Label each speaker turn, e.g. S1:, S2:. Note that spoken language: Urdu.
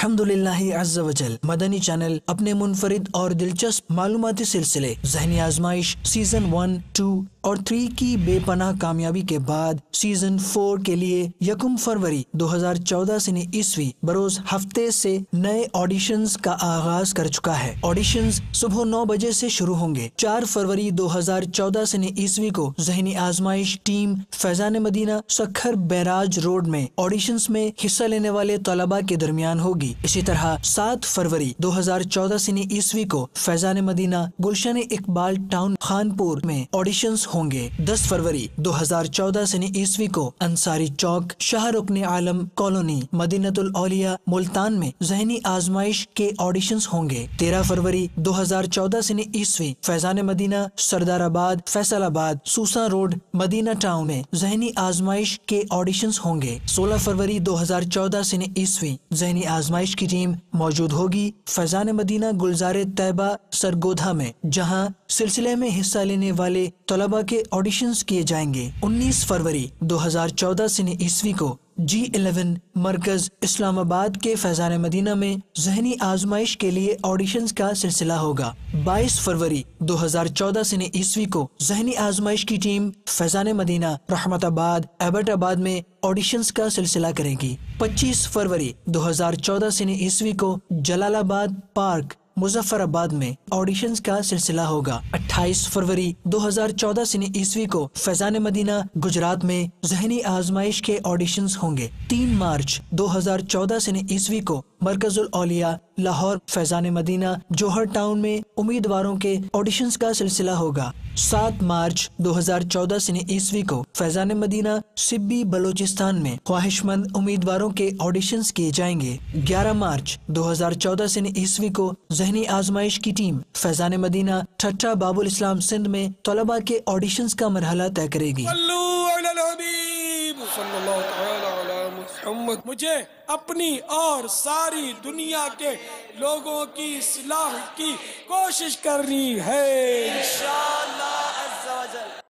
S1: الحمدللہ عز وجل مدنی چینل اپنے منفرد اور دلچسپ معلوماتی سلسلے ذہنی آزمائش سیزن 1، 2 اور 3 کی بے پناہ کامیابی کے بعد سیزن 4 کے لیے 1 فروری 2014 سنی عیسوی بروز ہفتے سے نئے آڈیشنز کا آغاز کر چکا ہے۔ آڈیشنز صبح 9 بجے سے شروع ہوں گے۔ 4 فروری 2014 سنی عیسوی کو ذہنی آزمائش team Faizan Madina Sukkur barrage road میں آڈیشنز میں حصہ لینے والے طلباء کے درمیان ہوگی۔ اسی طرح 7 فروری 2014 سنی عیسوی کو فیضان مدینہ گلشن اقبال ٹاؤن خانپور میں آڈیشنز ہوں گے۔ 10 فروری 2014 سنی عیسوی کو انصاری چوک شاہ رکن عالم کالونی مدینۃ الاولیاء ملتان میں ذہنی آزمائش کے آڈیشنز ہوں گے۔ 13 فروری 2014 سنی عیسوی فیضان مدینہ سردار آباد فیصل آباد سوسا روڈ مدینہ ٹاؤن میں ذہنی آزمائش کے آڈیشنز ہوں گے۔ 16 فروری 2014 سنی عیسوی ذہنی آزمائش کی ٹیم موجود ہوگی فیضان مدینہ گلزار طیبہ سرگودھا میں، جہاں سلسلے میں حصہ لینے والے طلباء کے آڈیشنز کیے جائیں گے۔ 19 فروری 2014 سنی عیسوی کو G11 مرکز اسلام آباد کے فیضان مدینہ میں ذہنی آزمائش کے لیے آڈیشنز کا سلسلہ ہوگا۔ 22 فروری 2014 سنی عیسوی کو ذہنی آزمائش کی ٹیم فیضان مدینہ رحمت آباد ایبٹ آباد میں آڈیشنز کا سلسلہ کرے گی۔ 25 فروری 2014 سنی عیسوی کو جلال آباد پارک مظفر آباد میں آڈیشنز کا سلسلہ ہوگا۔ 28 فروری 2014 سنی عیسوی کو فیضان مدینہ گجرات میں ذہنی آزمائش کے آڈیشنز ہوں گے۔ 3 مارچ 2014 سنی عیسوی کو مرکز الاولیاء لاہور فیضان مدینہ جوہر ٹاؤن میں امیدواروں کے آڈیشنز کا سلسلہ ہوگا۔ 7 مارچ 2014 سنی عیسوی کو فیضان مدینہ سبی بلوچستان میں خواہش مند امیدواروں کے آڈیشنز کیے جائیں گے۔ 11 مارچ 2014 سنی عیسوی کو ذہنی آزمائش کی ٹیم فیضان مدینہ ٹھٹھا باب الاسلام سندھ میں طلباء کے آڈیشنز کا مرحلہ طے کرے گی۔
S2: مجھے اپنی اور ساری دنیا کے لوگوں کی اصلاح کی کوشش کرنی ہے انشاءاللہ عز و جل۔